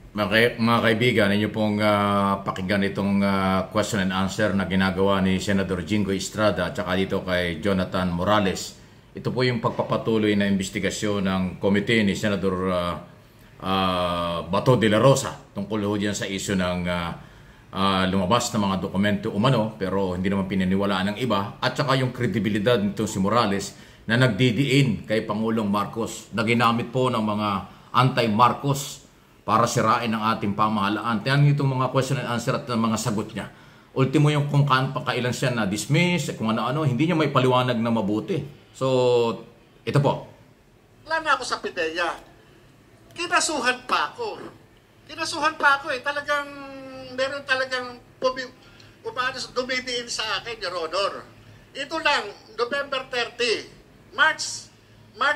Mga kaibigan, inyo pong pakinggan itong question and answer na ginagawa ni Senador Jingo Estrada at saka dito kay Jonathan Morales. Ito po yung pagpapatuloy na investigasyon ng komite ni Senador Bato de la Rosa tungkol ho dyan sa isyu ng lumabas na mga dokumento umano pero hindi naman pinaniwalaan ng iba at saka yung kredibilidad nito si Morales na nagdidiin kay Pangulong Marcos na ginamit po ng mga anti-Marcos para sirain ang ating pamahalaan. Tingnan itong mga question and answer at mga sagot niya. Ultimo yung kung kailan siya na-dismiss, kung ano-ano, hindi niya may paliwanag na mabuti. So, ito po. Wala na ako sa PIDEA. Kinasuhan pa ako. Kinasuhan pa ako eh. Talagang, meron talagang dumidiin sa akin, Your Honor. Ito lang, November 30, March,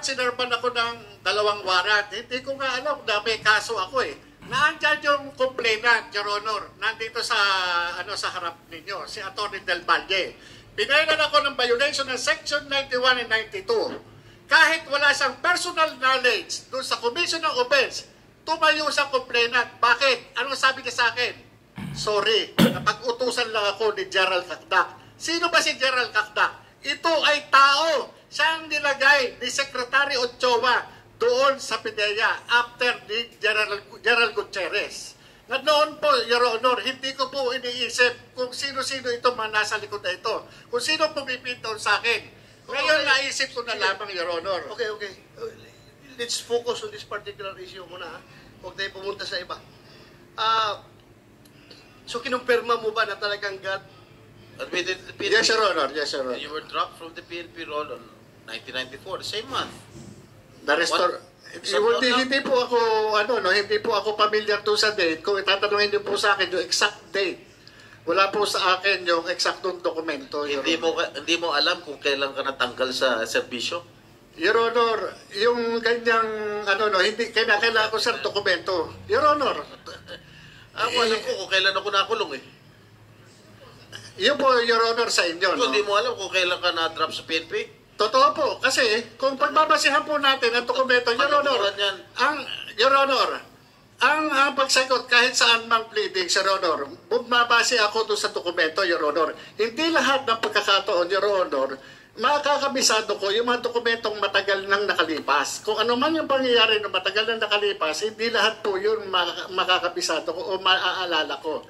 sinarban ako ng 2 warrant. Hindi ko nga alam na may kaso ako eh. Naandyan yung complainant, Your Honor, nandito sa sa harap ninyo, si Atty. Del Valle. Pinailan ako ng violation ng Section 91 and 92. Kahit wala siyang personal knowledge doon sa commission ng offense, tumayo sa complainant. Bakit? Anong sabi niya sa akin? Sorry, napag-utusan lang ako ni Gerald Cacdac. Sino ba si Gerald Cacdac? Ito ay tao. Siyang nilagay ni Secretary Ochoa doon sa PIDEA after ni Gerald Gutierrez. Na noon po, Your Honor, hindi ko po iniisip kung sino-sino ito man nasa likod na ito. Kung sino pumipintaon sa akin. Ngayon, naisip ko na lamang, Your Honor. Okay. Let's focus on this particular issue muna. Huwag tayo pumunta sa iba. So, kinumpirma mo ba na talagang God? Admitted to the PNP. Yes, Your Honor. Yes, Your Honor. You were dropped from the PNP role on 1994, the same month. Na-restore. Hindi po ako, hindi po ako familiar to sa date. Kung itatanungin niyo po sa akin yung exact date, wala po sa akin yung eksaktong dokumento. Hindi mo alam kung kailan ka natanggal sa serbisyo? Your Honor, yung ganyang, hindi kailangan ko sa dokumento. Your Honor. Alam ko kung kailan ako nakulong eh. Yun po, Your Honor, sa inyo, Kung hindi mo alam kung kailan ka na-drop sa PNP? Totoo po. Kasi, kung pagbabasihan po natin ang dokumento, Your Honor, ang pagsagot kahit saan mang pleading, Your Honor, bumabase ako doon sa dokumento, Your Honor. Hindi lahat ng pagkakataon, Your Honor, makakabisado ko yung mga dokumentong matagal nang nakalipas. Kung ano man yung pangyayari na matagal nang nakalipas, hindi lahat po yun makakabisado ko o maaalala ko.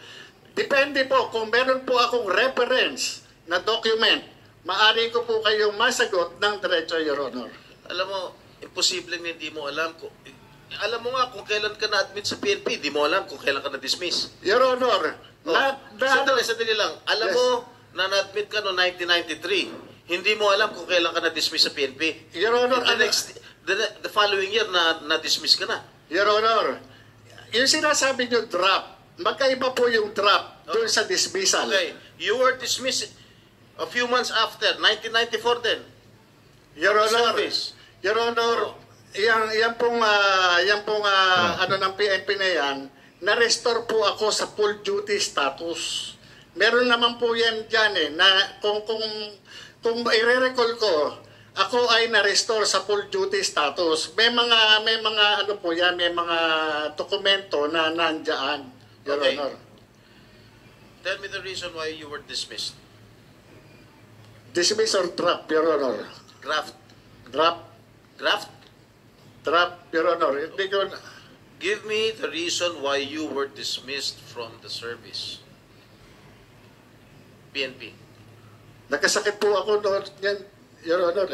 Depende po kung meron po akong reference na document, maaari ko po kayong masagot ng diretso, Your Honor. Alam mo, imposibleng hindi mo alam kung... Alam mo nga kung kailan ka na-admit sa PNP, hindi mo alam kung kailan ka na-dismiss. Your Honor, sandali lang. Alam mo na na-admit ka noong 1993, hindi mo alam kung kailan ka na-dismiss sa PNP. Your Honor, the following year na-dismiss ka na. Your Honor, yung sinasabi nyo drop, magkaiba po yung drop doon sa dismissal. Okay, you were dismissed a few months after, 1994 din. Your Honor, Service. Your Honor, yan pong ng PNP na yan, na-restore po ako sa full duty status. Meron naman po yan dyan na kung i-recall ko, ako ay na-restore sa full duty status. May mga dokumento na nandiyan, Your Honor. Tell me the reason why you were dismissed. Dismiss or drop, Your Honor? Drop, Your Honor. Give me the reason why you were dismissed from the service. PNP. Nagkasakit po ako noon yan, Your Honor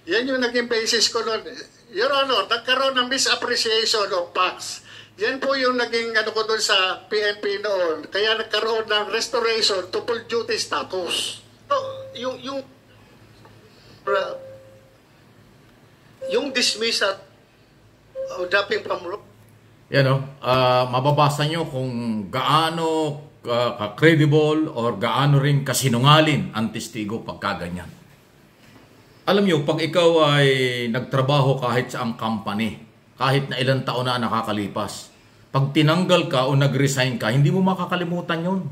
Yan yung naging basis ko noon. Your Honor, nagkaroon ng misappreciation of facts. Yan po yung naging ko doon sa PNP noon. Kaya nagkaroon ng restoration to full duty status. So, yung dismissal o dropping from role. Yan mababasa nyo kung gaano ka-credible or gaano rin kasinungalin ang testigo pagkaganyan. Alam nyo, pag ikaw ay nagtrabaho kahit sa ang company, kahit na ilang taon na nakakalipas, pag tinanggal ka o nag-resign ka, hindi mo makakalimutan yon.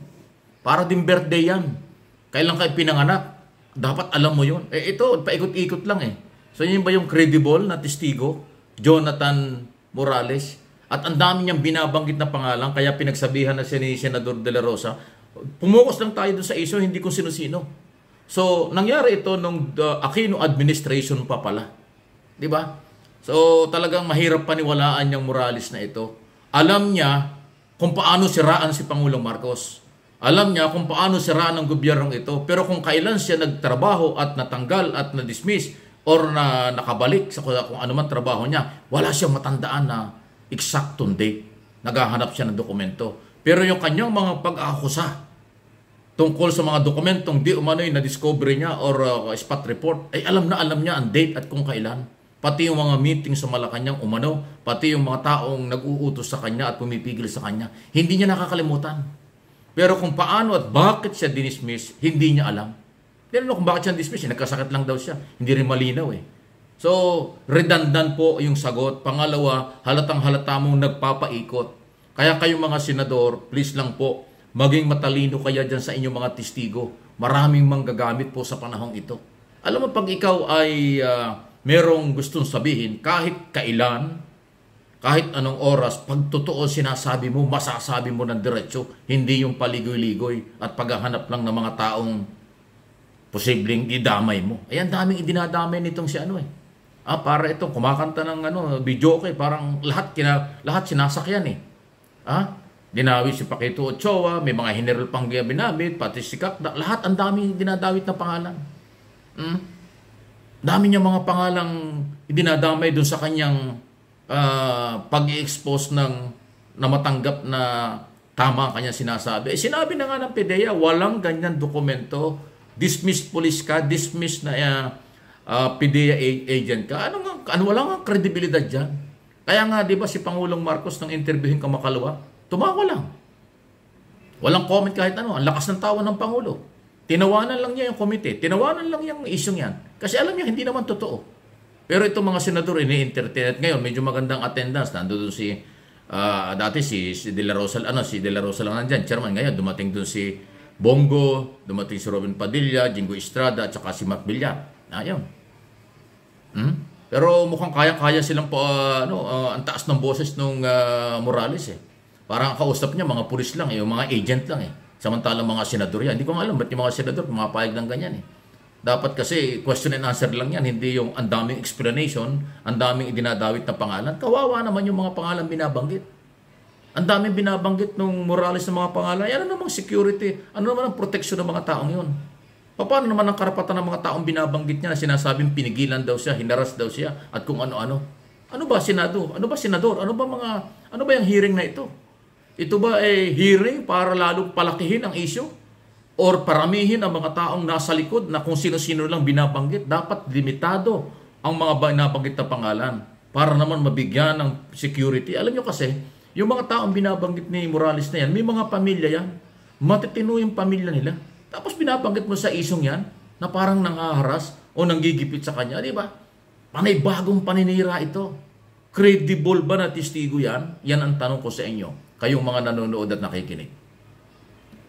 Para din birthday yan. Kailan kayo pinanganak? Dapat alam mo yun. Ito, paikot-ikot lang So yun ba yung credible na testigo? Jonathan Morales? At ang dami niyang binabanggit na pangalan, kaya pinagsabihan na siya ni Senador De La Rosa, pumokus lang tayo doon sa issue, hindi kung sino-sino. So, nangyari ito nung Aquino administration pa pala. Di ba? So, talagang mahirap paniwalaan yung Morales na ito. Alam niya kung paano siraan si Pangulong Marcos. Alam niya kung paano siraan ang gobyernong ito. Pero kung kailan siya nagtrabaho at natanggal at na-dismiss or na nakabalik sa kung ano man trabaho niya, wala siyang matandaan na exactong date. Naghahanap siya ng dokumento. Pero yung kanyang mga pag-aakusa tungkol sa mga dokumentong di umano'y na-discover niya or spot report, ay alam niya ang date at kung kailan. Pati yung mga meeting sa Malacanang umano, pati yung mga taong nag-uutos sa kanya at pumipigil sa kanya, hindi niya nakakalimutan. Pero kung paano at bakit siya dinismiss, hindi niya alam. Hindi kung bakit siya dismiss, nagkasakit lang daw siya. Hindi rin malinaw eh. So, redundant po yung sagot. Pangalawa, halatang-halata mong nagpapaikot. Kaya kayong mga senador, please lang po, maging matalino kaya dyan sa inyong mga testigo. Maraming manggagamit po sa panahong ito. Alam mo, pag ikaw ay merong gustong sabihin, kahit kailan, kahit anong oras, pag totoo sinasabi mo, masasabi mo ng diretso, hindi yung paligoy-ligoy at paghahanap lang ng mga taong posibleng idamay mo. Ayan, daming idinadamay nitong si ano eh. Para itong kumakanta ng video parang lahat sinasakyan eh. Dinawi si Paquito Ochoa, may mga general pang binabit, pati si Kakda, lahat ang dami dinadawit na pangalan. Dami niya mga pangalang dinadamay doon sa kanyang pag-i-expose na matanggap na tama kanya sinasabi. Sinabi na nga ng PDEA, walang ganyan dokumento, dismissed police ka, dismissed na PDEA agent ka. Wala nga kredibilidad dyan. Kaya nga, di ba si Pangulong Marcos nang interviewin ka makalawa, tumawa lang. Walang comment kahit ano. Ang lakas ng tawa ng Pangulo. Tinawanan lang niya yung komite. Tinawanan lang yung isyong yan. Kasi alam niya, hindi naman totoo. Pero itong mga senador, ini-entertain. At ngayon, medyo magandang attendance. Nandun si, dati si De La Rosa, si De La Rosa lang nandyan, chairman. Ngayon, dumating doon si Bongo, dumating si Robin Padilla, Jingo Estrada, at saka si Mac Villar. Ayun. Pero mukhang kaya-kaya silang ang taas ng boses nung Morales eh. Parang kausap niya, mga pulis lang, yung mga agent lang eh. Samantalang mga senador yan. Hindi ko alam ba't yung mga senador pumapayag ng ganyan eh. Dapat kasi question and answer lang yan, hindi yung ang daming explanation, ang daming idinadawit na pangalan. Kawawa naman yung mga pangalan binabanggit. Ang daming binabanggit nung Morales ng mga pangalan. Ano namang security? Ano naman ang protection ng mga taong yun? Paano naman ang karapatan ng mga taong binabanggit niya na sinasabing pinigilan daw siya, hinaras daw siya, at kung ano-ano? Ano ba, Senado? Ano ba, Senador? Ano ba yung hearing na ito? Ito ba ay hearing para lalong palakihin ang issue? Or paramihin ang mga taong nasa likod na kung sino-sino lang binabanggit? Dapat limitado ang mga binabanggit na pangalan para naman mabigyan ng security. Alam nyo kasi, yung mga taong binabanggit ni Morales na yan, may mga pamilya yan. Matitino yung pamilya nila. Tapos binabanggit mo sa isyong yan na parang nangaharas o nanggigipit sa kanya, di ba? Panay bagong paninira ito. Credible ba na testigo yan? Yan ang tanong ko sa inyo, kayong mga nanonood at nakikinig.